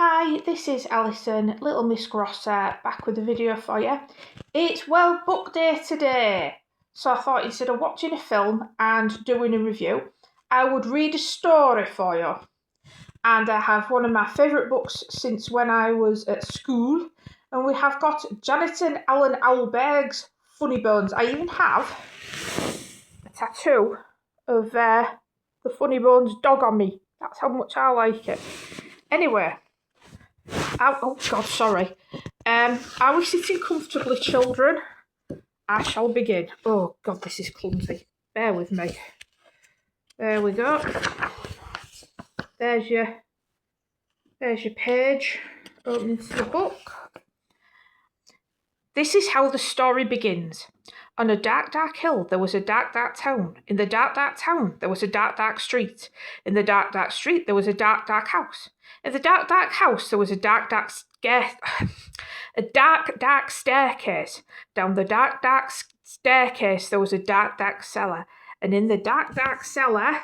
Hi, this is Alison, Little Miss Grosser, back with a video for you. It's World Book Day today, so I thought instead of watching a film and doing a review, I would read a story for you. And I have one of my favourite books since when I was at school, and we have got Janet and Alan Alberg's Funnybones. I even have a tattoo of the Funnybones dog on me. That's how much I like it. Anyway, are we sitting comfortably, children? I shall begin. Oh God, this is clumsy. Bear with me. There we go. There's your page. Open into the book. This is how the story begins. On a dark, dark hill, there was a dark, dark town. In the dark, dark town, there was a dark, dark street. In the dark, dark street, there was a dark, dark house. In the dark, dark house, there was a dark, dark staircase. Down the dark, dark staircase, there was a dark, dark cellar. And in the dark, dark cellar,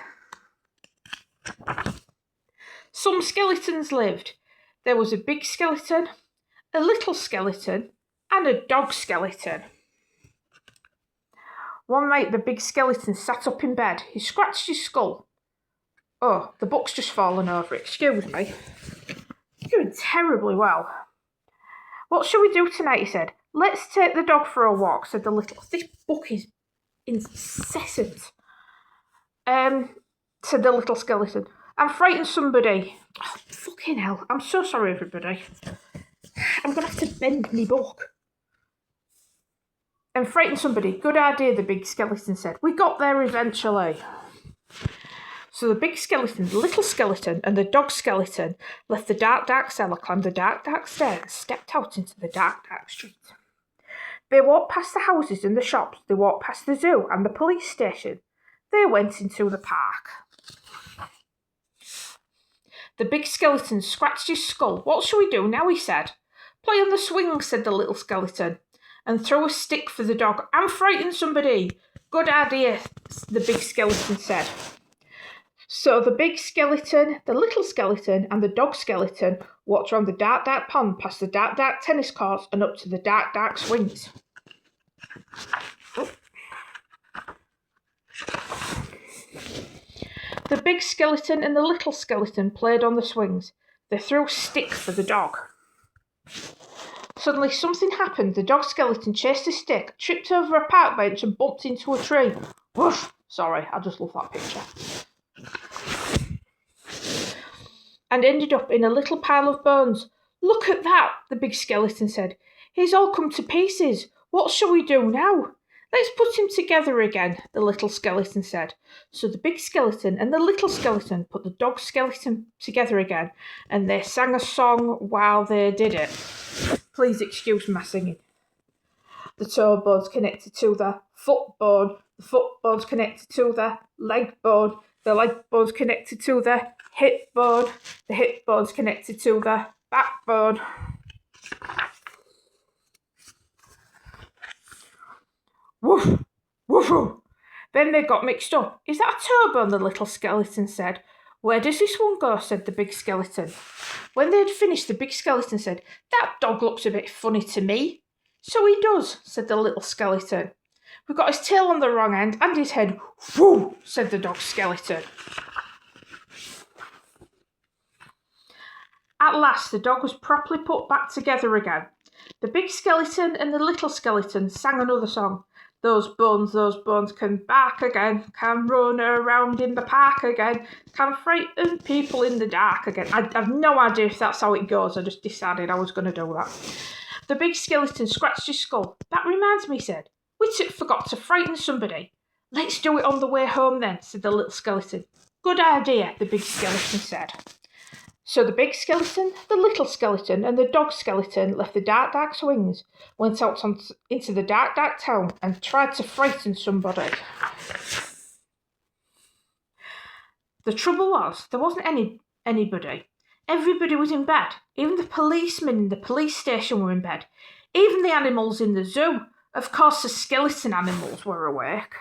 some skeletons lived. There was a big skeleton, a little skeleton, and a dog skeleton. One night, the big skeleton sat up in bed. He scratched his skull. Oh, the book's just fallen over. Excuse me. You're doing terribly well. What shall we do tonight, he said. Let's take the dog for a walk, said the little... This book is incessant. Said the little skeleton. I'm frightened somebody. Oh, fucking hell. I'm so sorry, everybody. I'm going to have to bend me book. And frightened somebody. Good idea, the big skeleton said. We got there eventually. So the big skeleton, the little skeleton, and the dog skeleton left the dark, dark cellar, climbed the dark, dark stairs, and stepped out into the dark, dark street. They walked past the houses and the shops. They walked past the zoo and the police station. They went into the park. The big skeleton scratched his skull. What shall we do now, he said. Play on the swing, said the little skeleton, and throw a stick for the dog. I'm frightened somebody. Good idea, the big skeleton said. So the big skeleton, the little skeleton, and the dog skeleton walked around the dark, dark pond, past the dark, dark tennis courts, and up to the dark, dark swings. The big skeleton and the little skeleton played on the swings. They threw a stick for the dog. Suddenly something happened. The dog skeleton chased a stick, tripped over a park bench, and bumped into a tree. Woof! Sorry, I just love that picture. And ended up in a little pile of bones. Look at that, the big skeleton said. He's all come to pieces. What shall we do now? Let's put him together again, the little skeleton said. So the big skeleton and the little skeleton put the dog skeleton together again, and they sang a song while they did it. Please excuse my singing. The toe bone's connected to the foot bone's connected to the leg bone's connected to the hip bone's connected to the backbone. Woof, woof, woof. Then they got mixed up. Is that a toe bone? The little skeleton said. Where does this one go? Said the big skeleton. When they had finished, the big skeleton said, that dog looks a bit funny to me. So he does, said the little skeleton. We've got his tail on the wrong end and his head. Whoo, said the dog skeleton. At last, the dog was properly put back together again. The big skeleton and the little skeleton sang another song. Those bones can bark again, can run around in the park again, can frighten people in the dark again. I have no idea if that's how it goes. I just decided I was going to do that. The big skeleton scratched his skull. That reminds me, he said. We forgot to frighten somebody. Let's do it on the way home then, said the little skeleton. Good idea, the big skeleton said. So the big skeleton, the little skeleton, and the dog skeleton left the dark, dark swings, went out into the dark, dark town, and tried to frighten somebody. The trouble was, there wasn't anybody. Everybody was in bed. Even the policemen in the police station were in bed. Even the animals in the zoo. Of course, the skeleton animals were awake.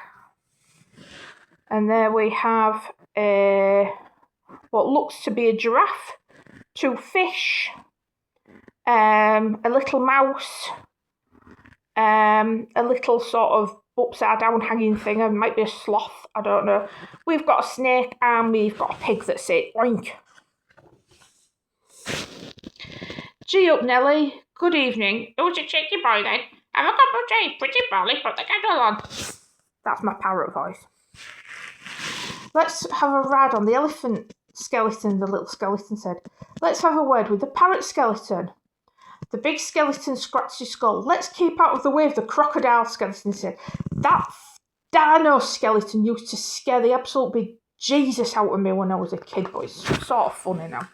And there we have what looks to be a giraffe 2 fish, a little mouse, a little sort of upside down hanging thing. It might be a sloth, I don't know. We've got a snake and we've got a pig that said oink. Gee up, Nelly. Good evening. Who's a cheeky boy then? Have a cup of tea, pretty Polly, put the kettle on. That's my parrot voice. Let's have a ride on the elephant skeleton, the little skeleton said. Let's have a word with the parrot skeleton. The big skeleton scratched his skull. Let's keep out of the way of the crocodile skeleton said. That dino skeleton used to scare the absolute big Jesus out of me when I was a kid, but it's sort of funny now.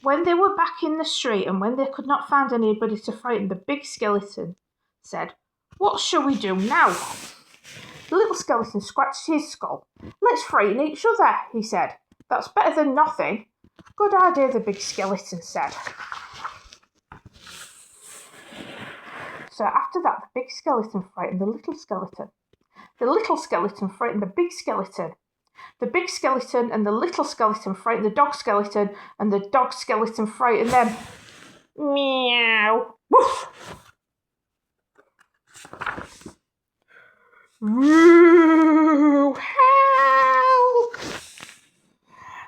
When they were back in the street and when they could not find anybody to frighten, the big skeleton said, what shall we do now? The little skeleton scratched his skull. Let's frighten each other, he said. That's better than nothing. Good idea, the big skeleton said. So after that, the big skeleton frightened the little skeleton. The little skeleton frightened the big skeleton. The big skeleton and the little skeleton frightened the dog skeleton, and the dog skeleton frightened them. Meow. Woof. Woo! Help!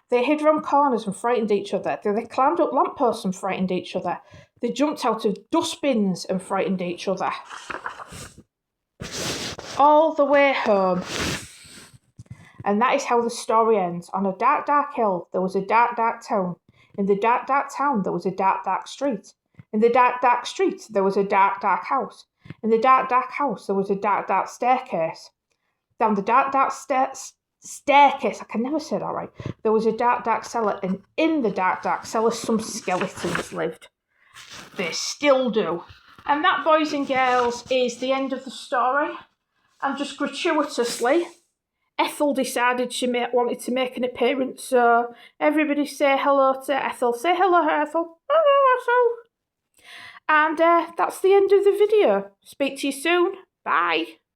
They hid round corners and frightened each other. They climbed up lampposts and frightened each other. They jumped out of dustbins and frightened each other. All the way home. And that is how the story ends. On a dark, dark hill, there was a dark, dark town. In the dark, dark town, there was a dark, dark street. In the dark, dark street, there was a dark, dark house. In the dark, dark house, there was a dark, dark staircase. Down the dark, dark staircase, I can never say that right, there was a dark, dark cellar. And in the dark, dark cellar, some skeletons lived. They still do. And that, boys and girls, is the end of the story. And just gratuitously, Ethel decided she wanted to make an appearance, so everybody say hello to Ethel. Say hello, Ethel. Hello, Ethel. And that's the end of the video. Speak to you soon. Bye.